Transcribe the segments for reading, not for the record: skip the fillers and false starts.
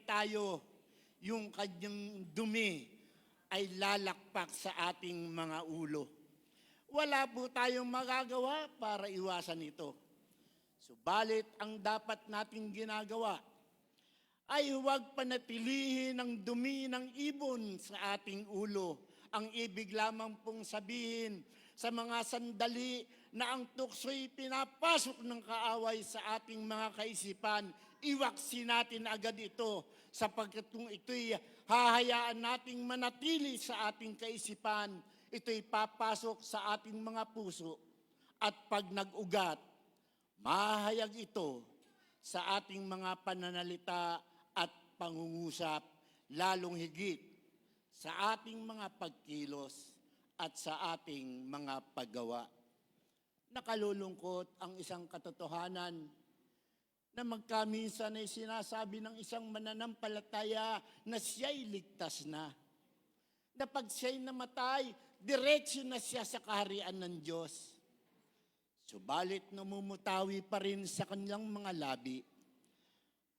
tayo, yung kanyang dumi ay lalakpak sa ating mga ulo. Wala po tayong magagawa para iwasan ito. Subalit ang dapat nating ginagawa ay huwag panatilihin ang dumi ng ibon sa ating ulo. Ang ibig lamang pong sabihin sa mga sandali na ang tukso'y pinapasok ng kaaway sa ating mga kaisipan, iwaksin natin agad ito sapagkat kung ito'y hahayaan nating manatili sa ating kaisipan, ito'y papasok sa ating mga puso at pag nag-ugat, mahayag ito sa ating mga pananalita at pangungusap, lalong higit sa ating mga pagkilos at sa ating mga paggawa. Nakalulungkot ang isang katotohanan na magkaminsan ay sinasabi ng isang mananampalataya na siya'y ligtas na. Na pag siya'y namatay, diretsyo na siya sa kaharian ng Diyos. Subalit namumutawi pa rin sa kanyang mga labi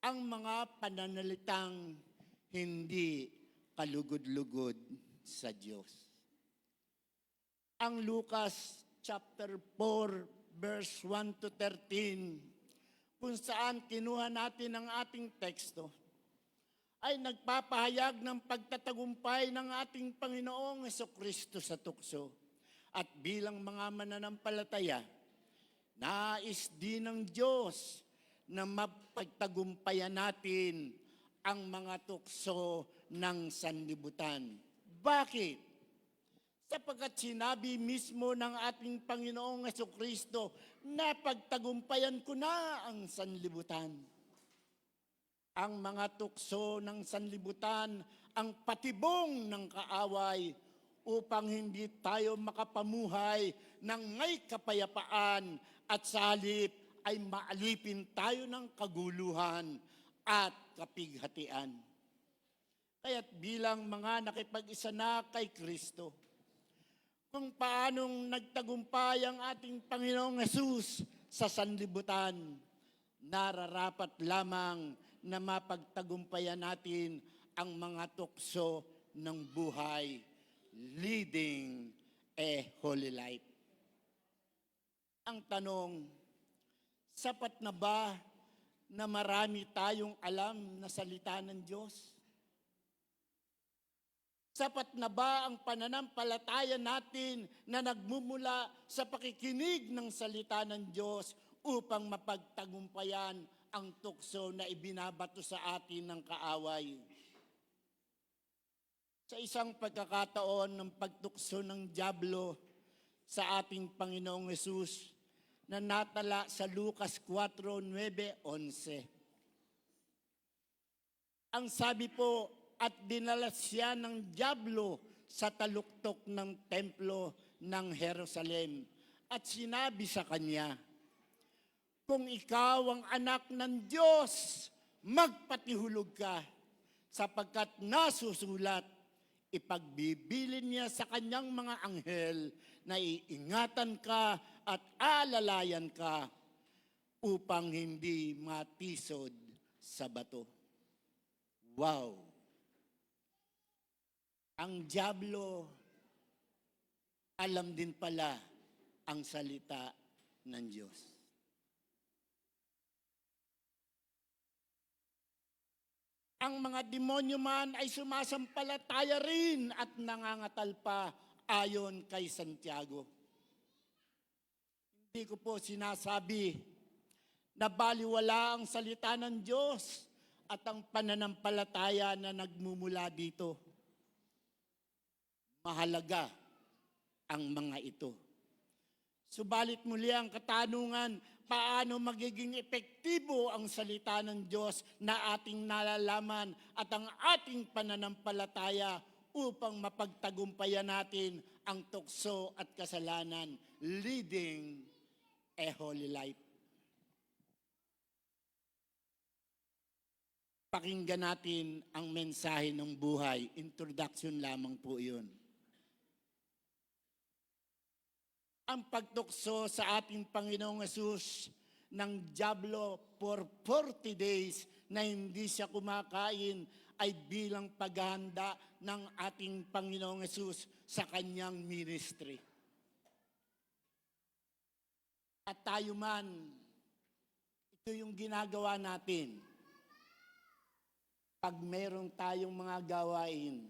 ang mga pananalitang hindi kalugod-lugod sa Diyos. Ang Lucas chapter 4 verse 1 to 13 kung saan kinuha natin ang ating teksto ay nagpapahayag ng pagtatagumpay ng ating Panginoong Jesucristo sa tukso. At bilang mga mananampalataya, nais din ng Diyos na mapagtagumpayan natin ang mga tukso ng sanlibutan. Bakit? Sapagkat sinabi mismo ng ating Panginoong Jesucristo na pagtagumpayan ko na ang sanlibutan. Ang mga tukso ng sanlibutan ang patibong ng kaaway upang hindi tayo makapamuhay ng may kapayapaan at sa halip ay maalipin tayo ng kaguluhan at kapighatian. Kaya't bilang mga nakipag-isa na kay Kristo, kung paanong nagtagumpay ang ating Panginoong Hesus sa sanlibutan, nararapat lamang na mapagtagumpayan natin ang mga tukso ng buhay, leading a holy life. Ang tanong, sapat na ba na marami tayong alam na salita ng Diyos? Sapat na ba ang pananampalataya natin na nagmumula sa pakikinig ng salita ng Diyos upang mapagtagumpayan ang tukso na ibinabato sa atin ng kaaway? Sa isang pagkakataon ng pagtukso ng dyablo sa ating Panginoong Hesus na natala sa Lucas 4:9-11. Ang sabi po, at dinala siya ng dyablo sa taluktok ng templo ng Jerusalem. At sinabi sa kanya, kung ikaw ang anak ng Diyos, magpatihulog ka, sapagkat nasusulat, ipagbibilin niya sa kanyang mga anghel na iingatan ka at alalayan ka upang hindi matisod sa bato. Wow! Ang dyablo, alam din pala ang salita ng Diyos. Ang mga demonyo man ay sumasampalataya rin at nangangatal pa ayon kay Santiago. Hindi ko po sinasabi na baliwala ang salita ng Diyos at ang pananampalataya na nagmumula dito. Mahalaga ang mga ito. Subalit muli ang katanungan, paano magiging epektibo ang salita ng Diyos na ating nalalaman at ang ating pananampalataya upang mapagtagumpayan natin ang tukso at kasalanan, leading a holy life. Pakinggan natin ang mensahe ng buhay. Introduction lamang po yun. Ang pagtukso sa ating Panginoong Hesus ng dyablo for 40 days na hindi siya kumakain ay bilang paghahanda ng ating Panginoong Hesus sa kanyang ministry. At tayo man, ito yung ginagawa natin. Pag meron tayong mga gawain,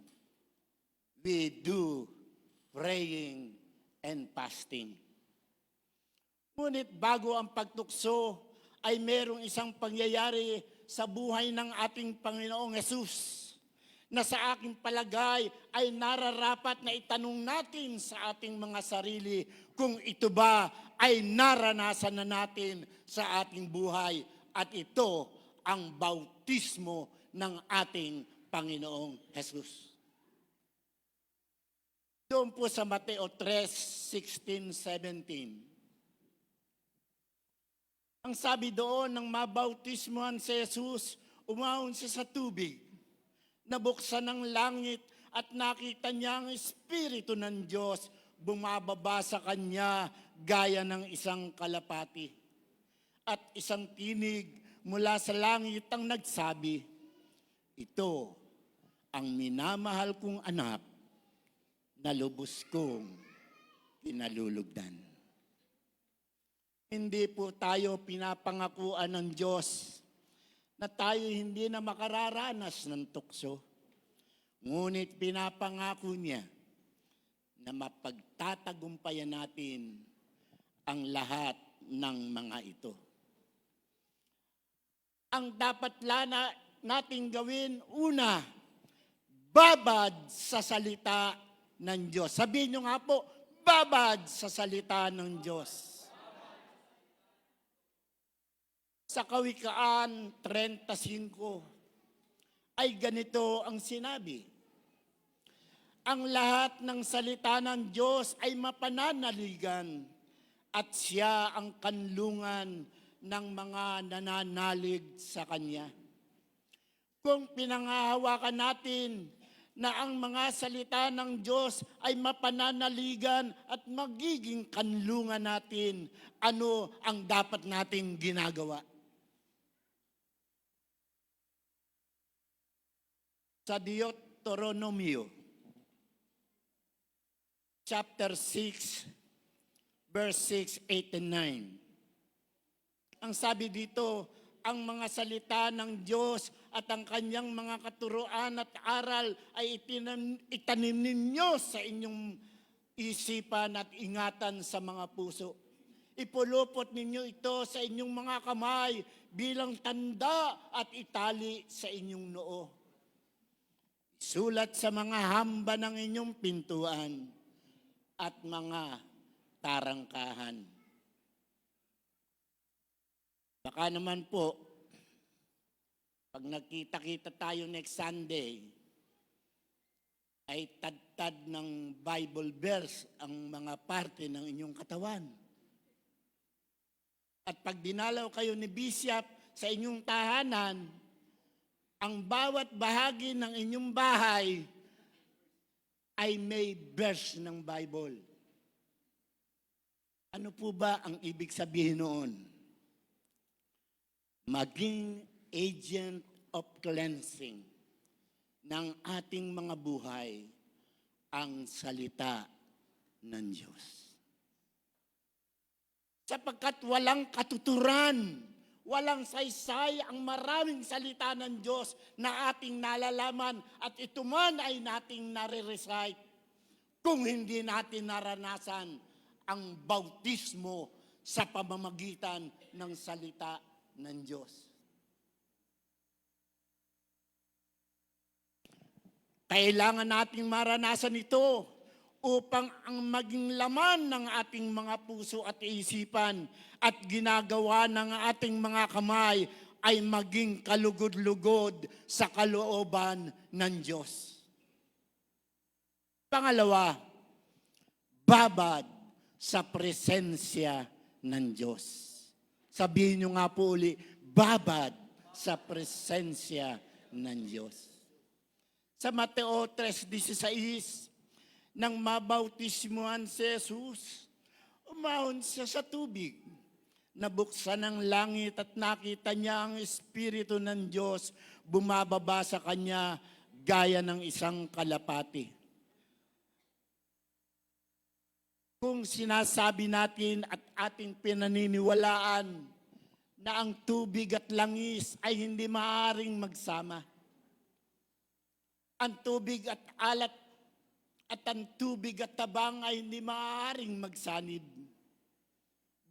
we do praying and fasting. Ngunit bago ang pagtukso, ay merong isang pangyayari sa buhay ng ating Panginoong Hesus na sa aking palagay ay nararapat na itanong natin sa ating mga sarili kung ito ba ay naranasan na natin sa ating buhay, at ito ang bautismo ng ating Panginoong Hesus. Doon po sa Mateo 3:16, 17. Ang sabi doon, nang mabautismuhan si Jesus, umahon siya sa tubig. Nabuksan ng langit at nakita niya ang Espiritu ng Diyos bumababa sa kanya gaya ng isang kalapati. At isang tinig mula sa langit ang nagsabi, "Ito ang minamahal kong anak na lubos kong pinalulugdan." Hindi po tayo pinapangakuan ng Diyos na tayo hindi na makararanas ng tukso. Ngunit pinapangako niya na mapagtatagumpayan natin ang lahat ng mga ito. Ang dapat nating gawin, una, babad sa salita ng Diyos. Sabihin nyo nga po, babad sa salita ng Diyos. Sa Kawikaan 35 ay ganito ang sinabi, ang lahat ng salita ng Diyos ay mapananaligan at siya ang kanlungan ng mga nananalig sa Kanya. Kung pinangahawakan natin na ang mga salita ng Diyos ay mapananaligan at magiging kanlungan natin, ano ang dapat nating ginagawa? Sa Deuteronomio, chapter 6, verse 6, 8, and 9. Ang sabi dito, ang mga salita ng Diyos at ang kanyang mga katuruan at aral ay itanim ninyo sa inyong isipan at ingatan sa mga puso. Ipulupot ninyo ito sa inyong mga kamay bilang tanda at itali sa inyong noo. Sulat sa mga hamba ng inyong pintuan at mga tarangkahan. Baka naman po, pag nagkita-kita tayo next Sunday, ay tad-tad ng Bible verse ang mga parte ng inyong katawan. At pag dinalaw kayo ni Bishop sa inyong tahanan, ang bawat bahagi ng inyong bahay ay may verse ng Bible. Ano po ba ang ibig sabihin noon? Maging agent of cleansing ng ating mga buhay ang salita ng Diyos. Sapagkat walang katuturan, walang saysay ang maraming salita ng Diyos na ating nalalaman at ito man ay nating nare-recite kung hindi natin naranasan ang bautismo sa pamamagitan ng salita ng Diyos. Kailangan nating maranasan ito upang ang maging laman ng ating mga puso at isipan at ginagawa ng ating mga kamay ay maging kalugod-lugod sa kalooban ng Diyos. Pangalawa, babad sa presensya ng Diyos. Sabihin nyo nga po uli, babad sa presensya ng Diyos. Sa Mateo 3:16, nang mabautismuhan si Jesus, umahon siya sa tubig. nabuksan ang langit at nakita niya ang Espiritu ng Diyos bumababa sa kanya gaya ng isang kalapati. Kung sinasabi natin at ating pinaniniwalaan na ang tubig at langis ay hindi maaaring magsama, ang tubig at alat at ang tubig at tabang ay hindi maaaring magsanib.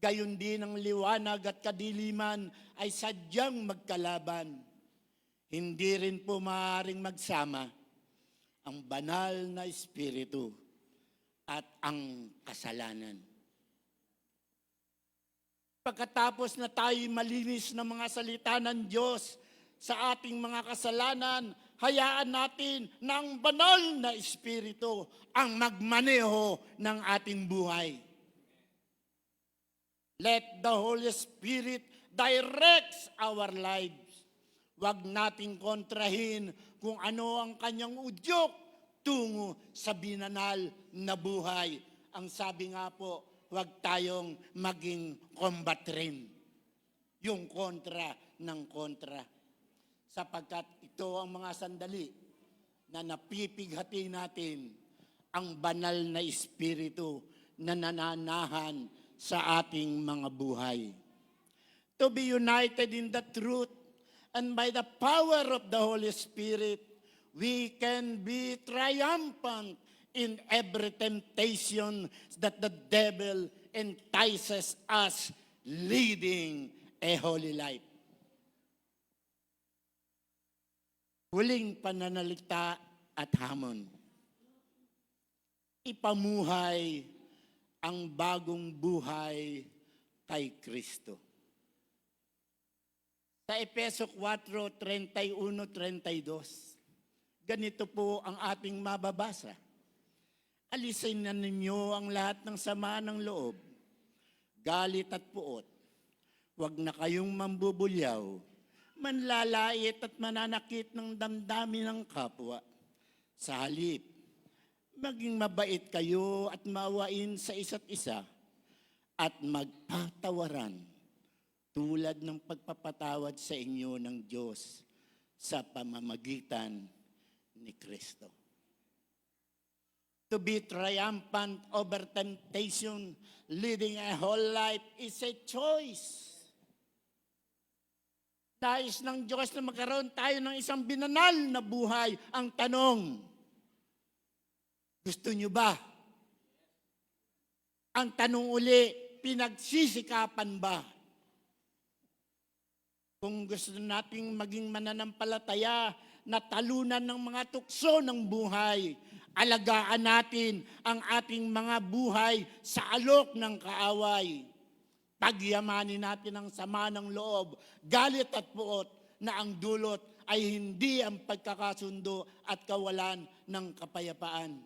Gayon din ang liwanag at kadiliman ay sadyang magkalaban. Hindi rin po maaaring magsama ang banal na Espiritu at ang kasalanan. Pagkatapos na tayo malinis ng mga salita ng Diyos sa ating mga kasalanan, hayaan natin na ang banal na Espiritu ang magmaneho ng ating buhay. Let the Holy Spirit directs our lives. Huwag nating kontrahin kung ano ang kanyang udyok tungo sa binanal na buhay. Ang sabi nga po, huwag tayong maging combat rin. Yung kontra ng kontra. Sapagkat ito ang mga sandali na napipighati natin ang banal na Espiritu na nananahan sa ating mga buhay. To be united in the truth and by the power of the Holy Spirit, we can be triumphant in every temptation that the devil entices us, leading a holy life. Huling pananalita at hamon. Ipamuhay ang bagong buhay kay Kristo. Sa Efeso 4:31-32, ganito po ang ating mababasa. Alisin na ninyo ang lahat ng sama ng loob, galit at puot. Huwag na kayong mambubulyaw, manlalait at mananakit ng damdamin ng kapwa. Sa halip, maging mabait kayo at maawain sa isa't isa at magpatawaran tulad ng pagpapatawad sa inyo ng Diyos sa pamamagitan ni Kristo. To be triumphant over temptation, leading a whole life is a choice. Nais ng Diyos na magkaroon tayo ng isang binanal na buhay. Ang tanong, gusto nyo ba? Ang tanong uli, pinagsisikapan ba? Kung gusto nating maging mananampalataya na talunan ng mga tukso ng buhay, alagaan natin ang ating mga buhay sa alok ng kaaway. Pagyamanin natin ang sama ng loob, galit at puot na ang dulot ay hindi ang pagkakasundo at kawalan ng kapayapaan.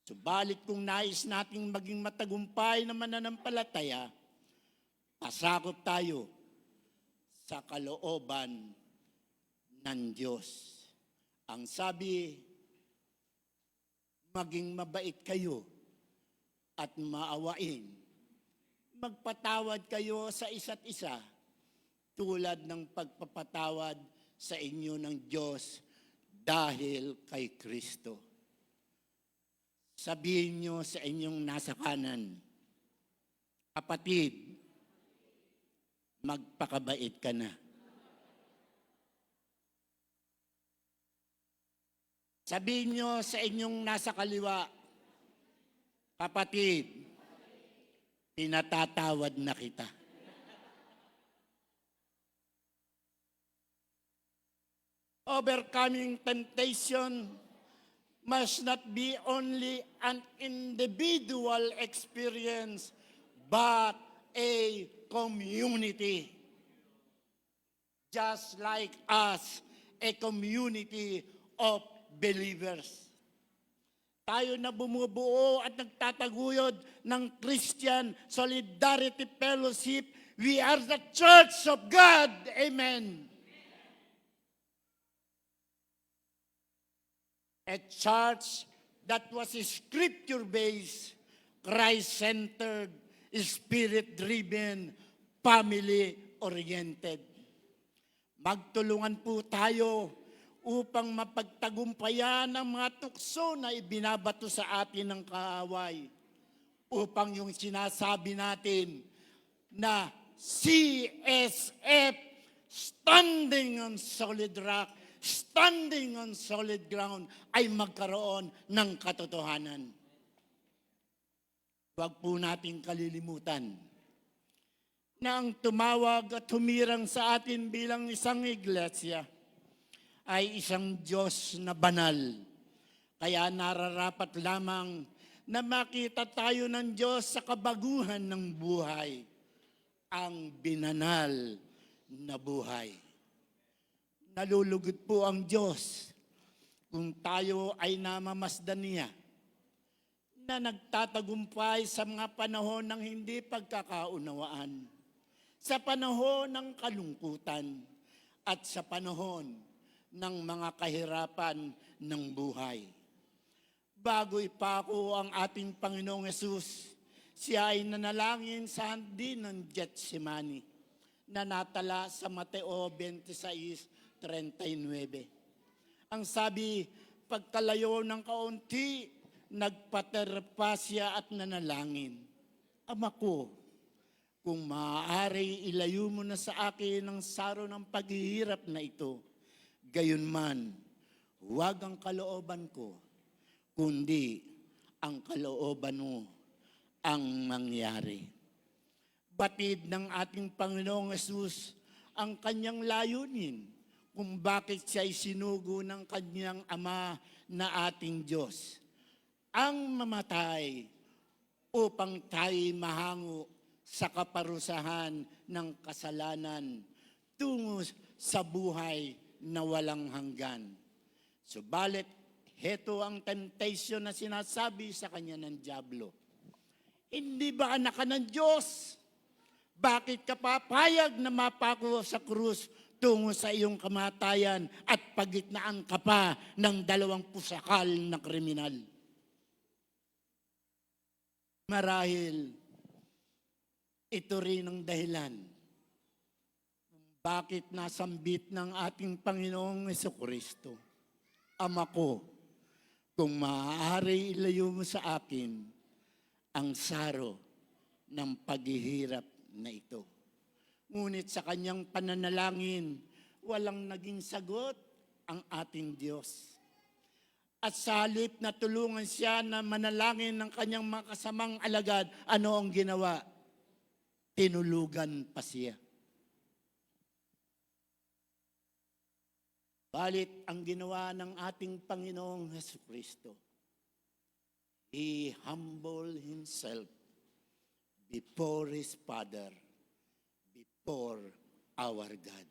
Subalit kung nais nating maging matagumpay na mananampalataya, pasakop tayo sa kalooban ng Diyos. Ang sabi, maging mabait kayo at maawain. Magpatawad kayo sa isa't isa tulad ng pagpapatawad sa inyo ng Diyos dahil kay Kristo. Sabihin nyo sa inyong nasa kanan, kapatid, magpakabait ka na. Sabihin nyo sa inyong nasa kaliwa, kapatid, pinatatawad na kita. Overcoming temptation must not be only an individual experience, but a community. Just like us, a community of believers. Tayo na bumubuo at nagtataguyod ng Christian Solidarity Fellowship. We are the Church of God. Amen. A church that was scripture-based, Christ-centered, spirit-driven, family-oriented. Magtulungan po tayo upang mapagtagumpayan ang mga tukso na ibinabato sa atin ng kaaway. Upang yung sinasabi natin na CSF, standing on solid rock, standing on solid ground, ay magkaroon ng katotohanan. Huwag po nating kalilimutan na ang tumawag at humirang sa atin bilang isang iglesia ay isang Diyos na banal. Kaya nararapat lamang na makita tayo ng Diyos sa kabaguhan ng buhay, ang binanal na buhay. Nalulugod po ang Diyos kung tayo ay namamasdan niya na nagtatagumpay sa mga panahon ng hindi pagkakaunawaan, sa panahon ng kalungkutan, at sa panahon ng mga kahirapan ng buhay. Bago ipako ang ating Panginoong Hesus, siya ay nanalangin sa hardin ng Getsemani na natala sa Mateo 26:39. Ang sabi, pagkalayo ng kaunti, nagpaterpa siya at nanalangin. Ama ko, kung maaari ilayo mo na sa akin ang saro ng paghihirap na ito, gayunman, huwag ang kalooban ko, kundi ang kalooban mo ang mangyari. Batid ng ating Panginoong Hesus ang kanyang layunin kung bakit siya sinugo ng kanyang Ama na ating Diyos. Ang mamatay upang tayo mahango sa kaparusahan ng kasalanan tungo sa buhay na walang hanggan. Subalit, heto ang temptation na sinasabi sa kanya ng dyablo. Hindi ba anak ka ng Diyos? Bakit ka papayag na mapako sa krus tungo sa iyong kamatayan at pagitnaan ka pa ng 2 pusakal na kriminal? Marahil, ito rin ang dahilan bakit nasambit ng ating Panginoong Jesucristo. Ama ko, kung maaari ilayo mo sa akin ang saro ng paghihirap na ito. Ngunit sa kanyang pananalangin, walang naging sagot ang ating Diyos. At sa halip na tulungan siya na manalangin ng kanyang mga kasamang alagad, ano ang ginawa? Tinulugan pa siya. Balit ang ginawa ng ating Panginoong Jesucristo, He humbled Himself before His Father, before our God.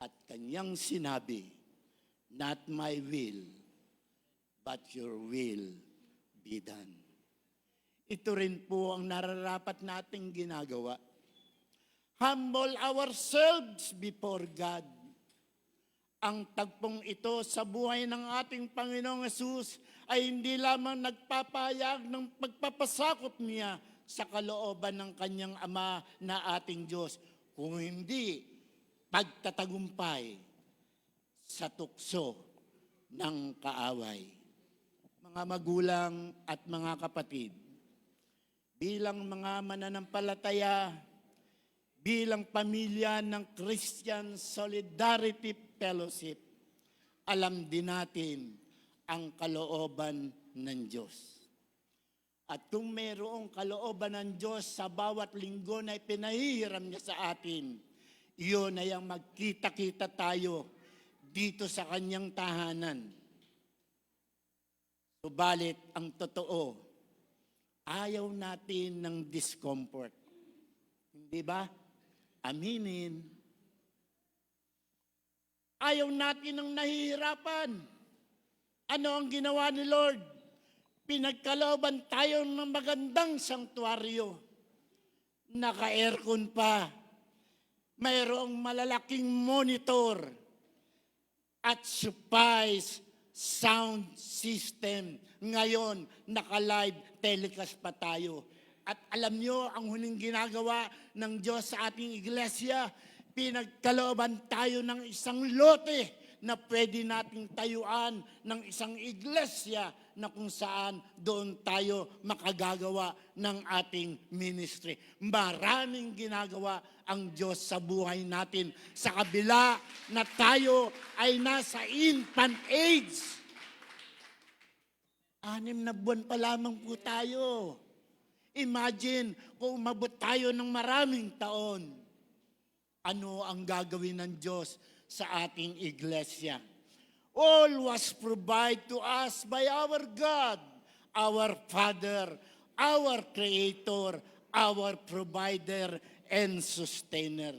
At kanyang sinabi, not my will, but your will be done. Ito rin po ang nararapat nating ginagawa. Humble ourselves before God. Ang tagpong ito sa buhay ng ating Panginoong Hesus ay hindi lamang nagpapahayag ng pagpapasakop niya sa kalooban ng kanyang Ama na ating Diyos, kung hindi pagtatagumpay sa tukso ng kaaway. Mga magulang at mga kapatid, bilang mga mananampalataya, bilang pamilya ng Christian Solidarity Fellowship, alam din natin ang kalooban ng Diyos. At kung mayroong kalooban ng Diyos sa bawat linggo na ipinahihiram niya sa atin, iyon ay ang magkita-kita tayo dito sa kanyang tahanan. Subalit ang totoo, ayaw natin ng discomfort. Hindi ba? Aminin. Ayaw natin ng nahihirapan. Ano ang ginawa ni Lord? Pinagkalooban tayo ng magandang sanktuaryo. Naka-aircon pa. Mayroong malalaking monitor at supplies sound system. Ngayon, naka-live telecast pa tayo. At alam nyo, ang huling ginagawa ng Diyos sa ating iglesia, pinagkalooban tayo ng isang lote na pwede nating tayuan ng isang iglesia na kung saan doon tayo makagagawa ng ating ministry. Maraming ginagawa ang Diyos sa buhay natin sa kabila na tayo ay nasa infant age. 6 na buwan pa lamang po tayo. Imagine kung umabot tayo ng maraming taon. Ano ang gagawin ng Diyos sa ating iglesia? All was provided to us by our God, our Father, our Creator, our Provider and Sustainer.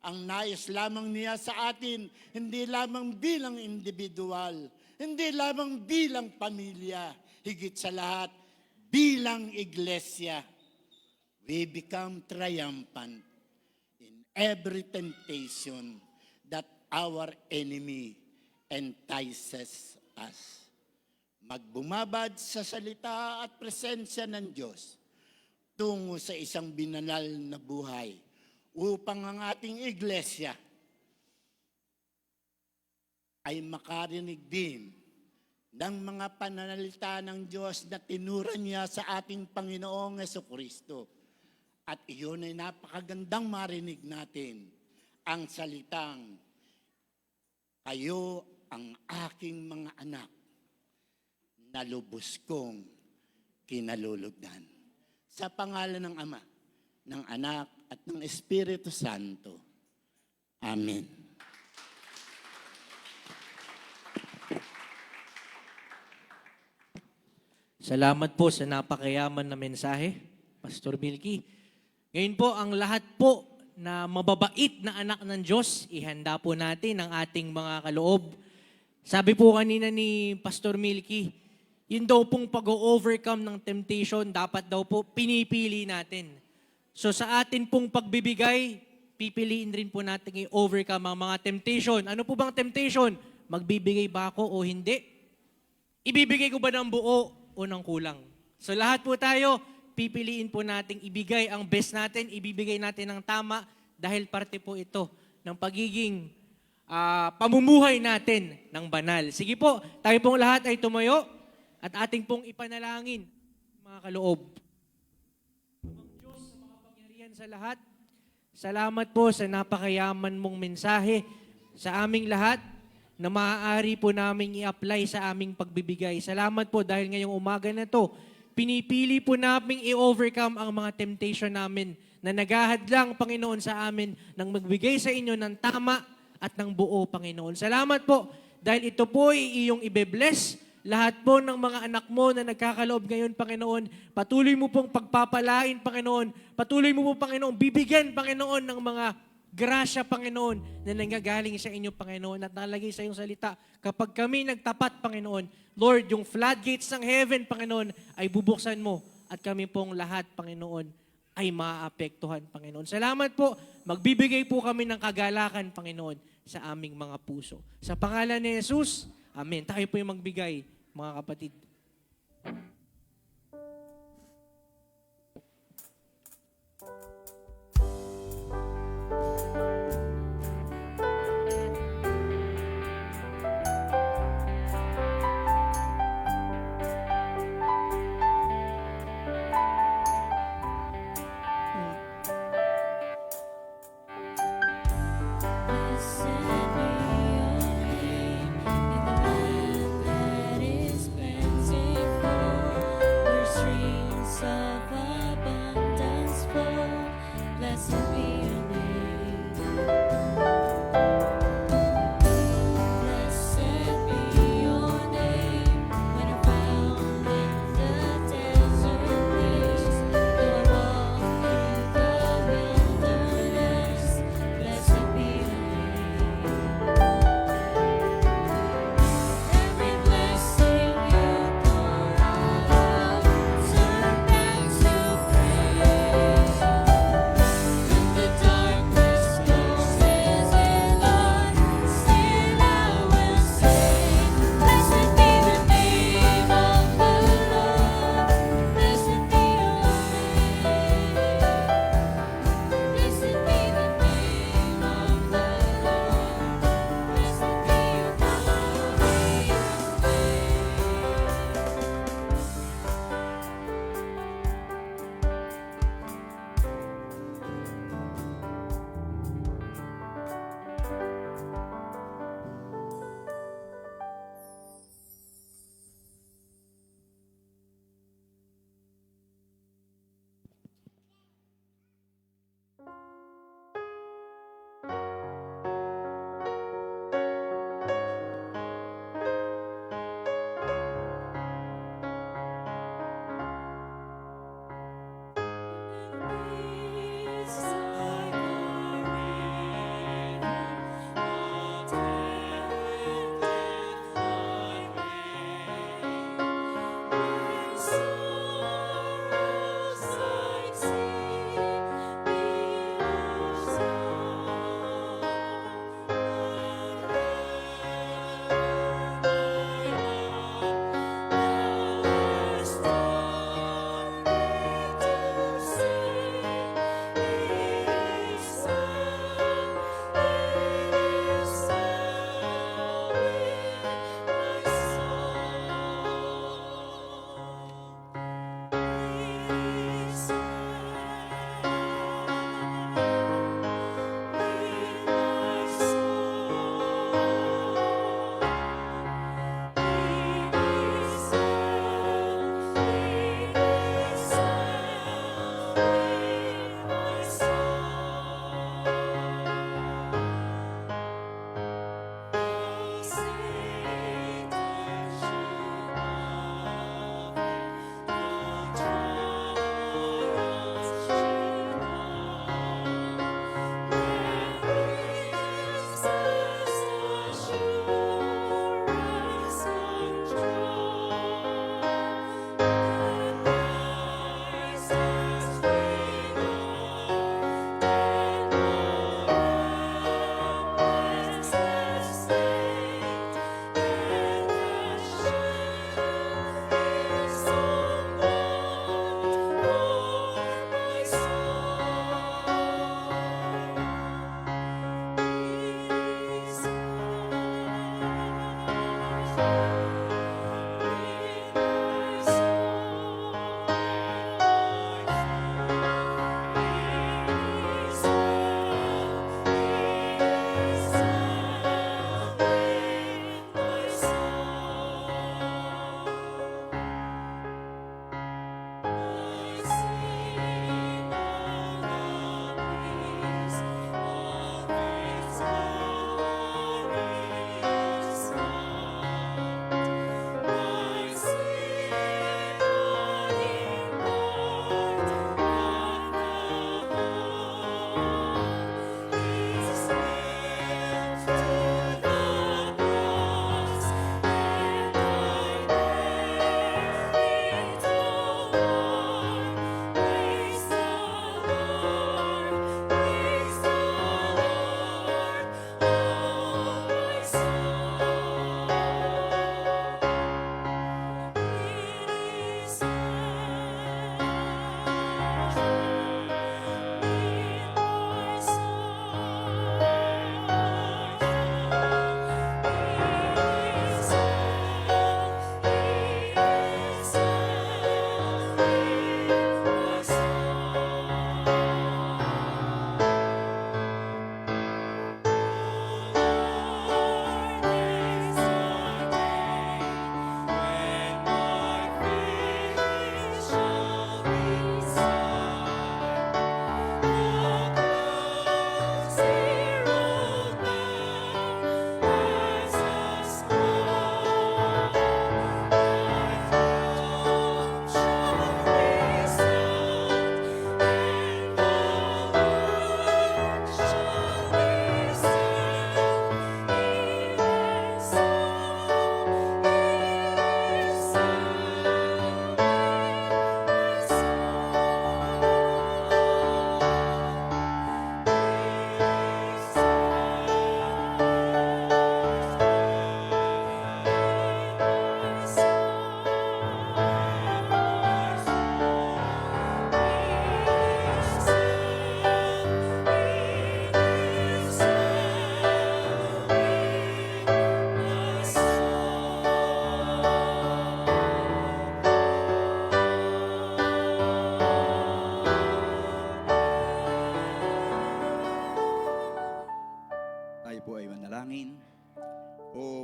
Ang nais lamang niya sa atin, hindi lamang bilang individual, hindi lamang bilang pamilya, higit sa lahat, bilang iglesia. We become triumphant in every temptation that our enemy entices us. Magbumabad sa salita at presensya ng Diyos tungo sa isang binanal na buhay upang ang ating iglesia ay makarinig din ng mga pananalita ng Diyos na tinuran niya sa ating Panginoong Jesucristo. At iyon ay napakagandang marinig natin ang salitang, kayo ang aking mga anak na lubos kong kinalulugdan. Sa pangalan ng Ama, ng Anak at ng Espiritu Santo. Amen. Salamat po sa napakayaman na mensahe, Pastor Milky. Ngayon po, ang lahat po na mababait na anak ng Diyos, ihanda po natin ang ating mga kaloob. Sabi po kanina ni Pastor Milky, yun daw pong pag-overcome ng temptation, dapat daw po pinipili natin. So sa atin pong pagbibigay, pipiliin rin po natin i-overcome ang mga temptation. Ano po bang temptation? Magbibigay ba ako o hindi? Ibibigay ko ba ng buo o ng kulang? So lahat po tayo, pipiliin po nating ibigay ang best natin, ibibigay natin ng tama dahil parte po ito ng pagiging pamumuhay natin ng banal. Sige po, tayo pong lahat ay tumayo at ating pong ipanalangin, mga kaloob. Ang Diyos sa makapangyarihan sa lahat, salamat po sa napakayaman mong mensahe sa aming lahat na maaari po namin i-apply sa aming pagbibigay. Salamat po dahil ngayong umaga na to, pinipili po namin i-overcome ang mga temptation namin na naghahadlang, Panginoon, sa amin nang magbigay sa inyo ng tama at ng buo, Panginoon. Salamat po dahil ito po ay iyong ibe-bless. Lahat po ng mga anak mo na nagkakaloob ngayon, Panginoon, patuloy mo pong pagpapalain, Panginoon. Patuloy mo po, Panginoon, bibigyan, Panginoon, ng mga grasya, Panginoon, na nanggagaling sa inyo, Panginoon, at nalagay sa iyong salita. Kapag kami nagtapat, Panginoon, Lord, yung floodgates ng heaven, Panginoon, ay bubuksan mo at kami pong lahat, Panginoon, ay maapektuhan, Panginoon. Salamat po. Magbibigay po kami ng kagalakan, Panginoon, sa aming mga puso. Sa pangalan ni Jesus, Amen. Tayo po yung magbigay, mga kapatid. Streams of abundance flow.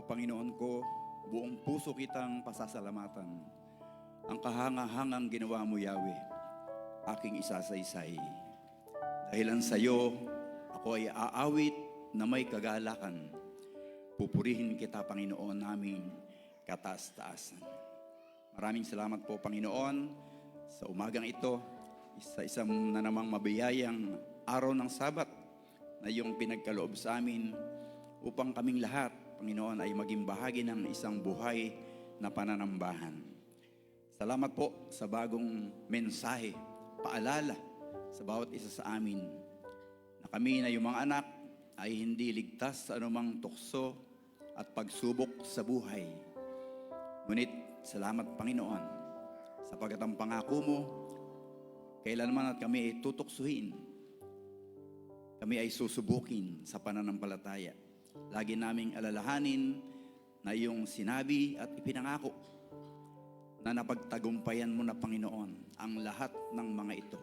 po, Panginoon ko, buong puso kitang pasasalamatan. Ang kahanga-hangang ginawa mo, Yahweh, aking isasaysay. Dahilan sa iyo, ako ay aawit na may kagalakan. Pupurihin kita, Panginoon naming kataas-taasan. Maraming salamat po, Panginoon, sa umagang ito, sa isang na namang mabiyayang araw ng Sabat na iyong pinagkaloob sa amin upang kaming lahat, Panginoon, ay maging bahagi ng isang buhay na pananambahan. Salamat po sa bagong mensahe, paalala sa bawat isa sa amin na kami na yung mga anak ay hindi ligtas sa anumang tukso at pagsubok sa buhay. Ngunit salamat, Panginoon, sapagkat ang pangako mo, kailanman at kami ay tutuksuhin, kami ay susubukin sa pananampalataya. Lagi naming alalahanin na iyong sinabi at ipinangako na napagtagumpayan mo na, Panginoon, ang lahat ng mga ito.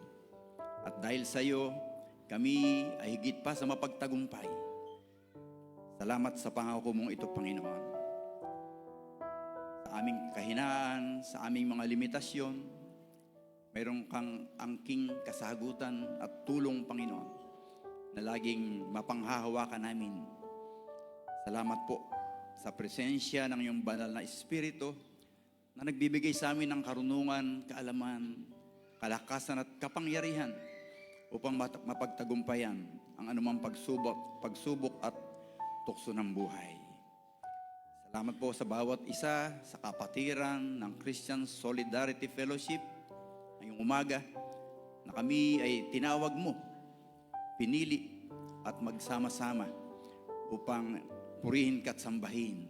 At dahil sa iyo, kami ay higit pa sa mapagtagumpay. Salamat sa pangako mong ito, Panginoon. Sa aming kahinaan, sa aming mga limitasyon, mayroon kang angking kasagutan at tulong, Panginoon, na laging mapanghahawakan namin. Salamat po sa presensya ng iyong banal na Espiritu na nagbibigay sa amin ng karunungan, kaalaman, kalakasan at kapangyarihan upang mapagtagumpayan ang anumang pagsubok at tukso ng buhay. Salamat po sa bawat isa sa kapatiran ng Christian Solidarity Fellowship ngayong umaga na kami ay tinawag mo, pinili at magsama-sama upang purihin ka at sambahin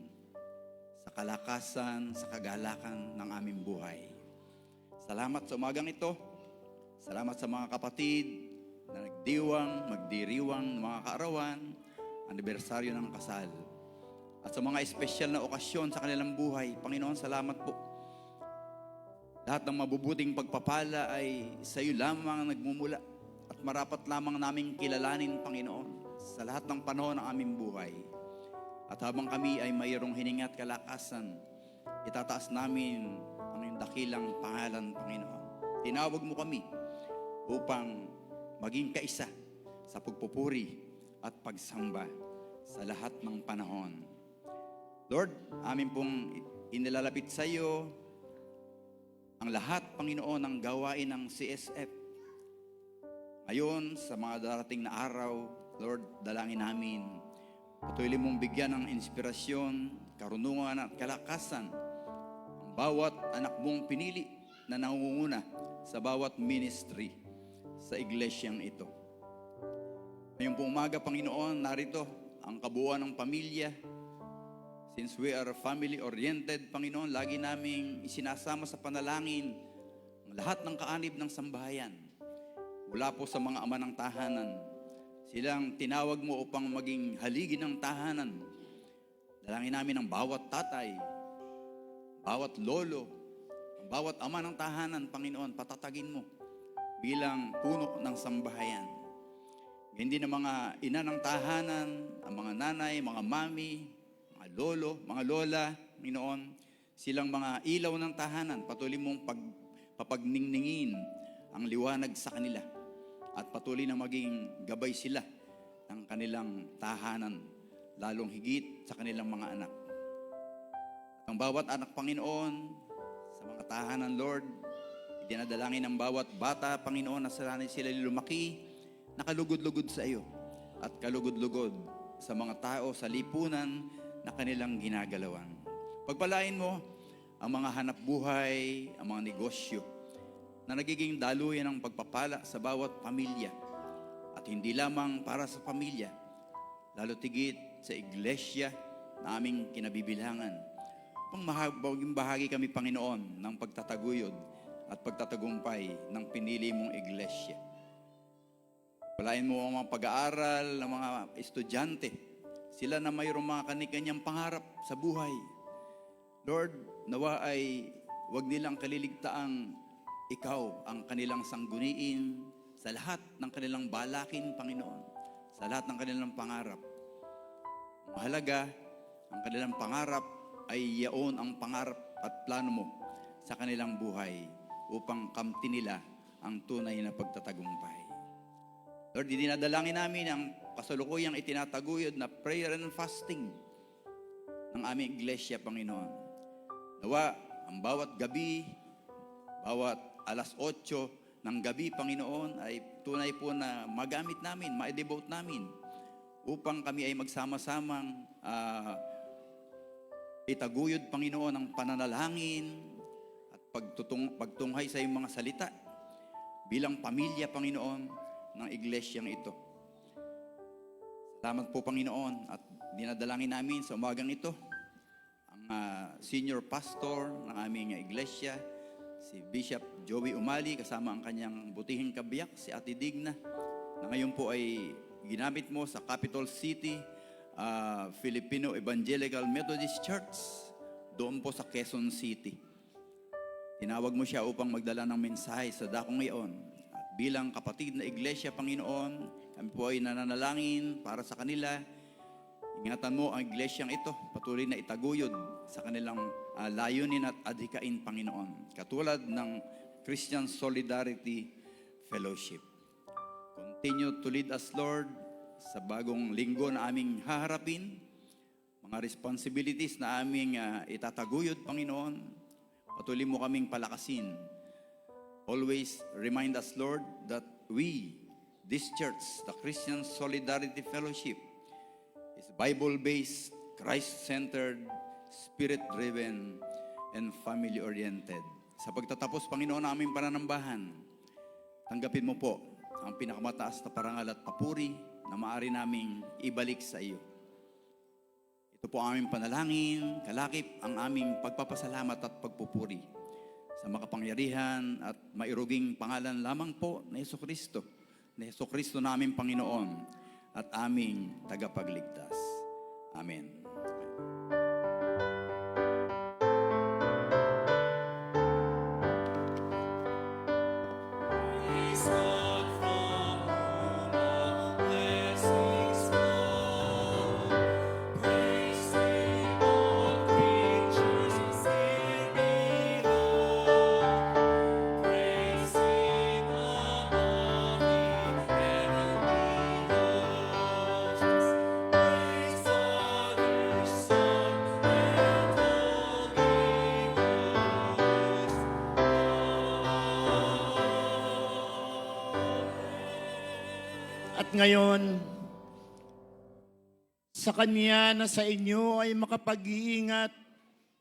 sa kalakasan, sa kagalakan ng aming buhay. Salamat sa umagang ito. Salamat sa mga kapatid na magdiriwang ng mga kaarawan, anibersaryo ng kasal. At sa mga espesyal na okasyon sa kanilang buhay, Panginoon, salamat po. Lahat ng mabubuting pagpapala ay sa iyo lamang nagmumula at marapat lamang naming kilalanin, Panginoon, sa lahat ng panahon ng aming buhay. At habang kami ay mayroong hininga at kalakasan, itataas namin ang iyong dakilang pangalan, Panginoon. Tinawag mo kami upang maging kaisa sa pagpupuri at pagsamba sa lahat ng panahon. Lord, amin pong inilalapit sa iyo ang lahat, Panginoon, ng gawain ng CSF. Ngayon, sa mga darating na araw, Lord, dalangin namin, patuloy mong bigyan ng inspirasyon, karunungan at kalakasan ang bawat anak mong pinili na nangunguna sa bawat ministry sa iglesyang ito. Ngayong pong umaga, Panginoon, narito ang kabuuan ng pamilya. Since we are family-oriented, Panginoon, lagi naming isinasama sa panalangin ang lahat ng kaanib ng sambahayan. Mula po sa mga ama ng tahanan, silang tinawag mo upang maging haligi ng tahanan. Dalangin namin ang bawat tatay, bawat lolo, ang bawat ama ng tahanan, Panginoon, patatagin mo bilang puno ng sambahayan. Hindi na mga ina ng tahanan, ang mga nanay, mga mami, mga lolo, mga lola, Panginoon, silang mga ilaw ng tahanan, patuloy mong papagningningin ang liwanag sa kanila at patuloy na maging gabay sila ng kanilang tahanan, lalong higit sa kanilang mga anak. At ang bawat anak, Panginoon, sa mga tahanan, Lord, dinadalangin ang bawat bata, Panginoon, na sanay sila lumaki, nakalugod-lugod sa iyo at kalugod-lugod sa mga tao, sa lipunan na kanilang ginagalawan. Pagpalain mo ang mga hanap buhay, ang mga negosyo na nagiging daluyan ng pagpapala sa bawat pamilya. At hindi lamang para sa pamilya, lalo tigit sa iglesia na aming kinabibilangan. Upang maging bahagi kami, Panginoon, ng pagtataguyod at pagtatagumpay ng pinili mong iglesia. Palain mo ang mga pag-aaral ng mga estudyante. Sila na mayroong mga kanyang pangarap sa buhay. Lord, nawa ay huwag nilang kaliligtaang ikaw ang kanilang sangguniin sa lahat ng kanilang balakin, Panginoon, sa lahat ng kanilang pangarap. Mahalaga Ang kanilang pangarap ay yaon ang pangarap at plano mo sa kanilang buhay upang kamti nila ang tunay na pagtatagumpay. Lord, dinadalangin namin ang kasalukuyang itinataguyod na prayer and fasting ng aming iglesia, Panginoon. Nawa, ang bawat gabi, bawat alas 8 ng gabi, Panginoon, ay tunay po na magamit namin, ma-devote namin upang kami ay magsama-samang itaguyod, Panginoon, ang pananalangin at pagtunghay sa iyong mga salita bilang pamilya, Panginoon, ng iglesyang ito. Salamat po, Panginoon, at dinadalangin namin sa umagang ito ang senior pastor ng aming iglesia, si Bishop Joey Umali, kasama ang kanyang butihing kabiyak, si Ate Digna, na ngayon po ay ginamit mo sa Capital City Filipino Evangelical Methodist Church, doon po sa Quezon City. Tinawag mo siya upang magdala ng mensahe sa dakong ngayon. At bilang kapatid na iglesia, Panginoon, kami po ay nananalangin para sa kanila. Ingatan mo ang iglesyang ito, patuloy na itaguyod sa kanilang layunin at adhikain, Panginoon. Katulad ng Christian Solidarity Fellowship. Continue to lead us, Lord, sa bagong linggo na aming haharapin, mga responsibilities na aming itataguyod, Panginoon. Patuloy mo kaming palakasin. Always remind us, Lord, that we, this church, the Christian Solidarity Fellowship, is Bible-based, Christ-centered, Spirit-driven, and family-oriented. Sa pagtatapos, Panginoon, ng aming pananambahan, tanggapin mo po ang pinakamataas na parangal at papuri na maaari naming ibalik sa iyo. Ito po ang aming panalangin, kalakip ang aming pagpapasalamat at pagpupuri sa makapangyarihan at mairuging pangalan lamang po na Jesucristo, na Jesucristo na aming Panginoon at aming tagapagligtas. Amen. At ngayon, sa Kanya na sa inyo ay makapag-iingat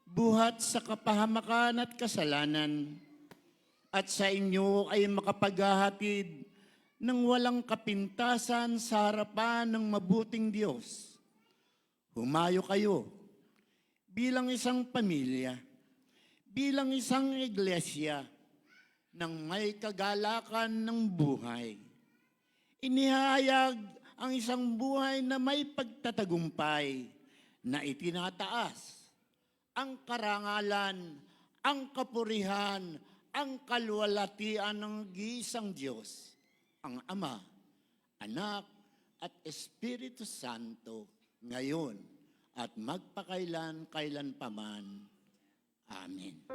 buhat sa kapahamakan at kasalanan, at sa inyo ay makapaghahatid ng walang kapintasan sa harapan ng mabuting Diyos. Humayo kayo bilang isang pamilya, bilang isang iglesia ng may kagalakan ng buhay. Inihayag ang isang buhay na may pagtatagumpay na itinataas ang karangalan, ang kapurihan, ang kalwalatian ng giisang Diyos, ang Ama, Anak, at Espiritu Santo, ngayon at magpakailan-kailanpaman. Amen.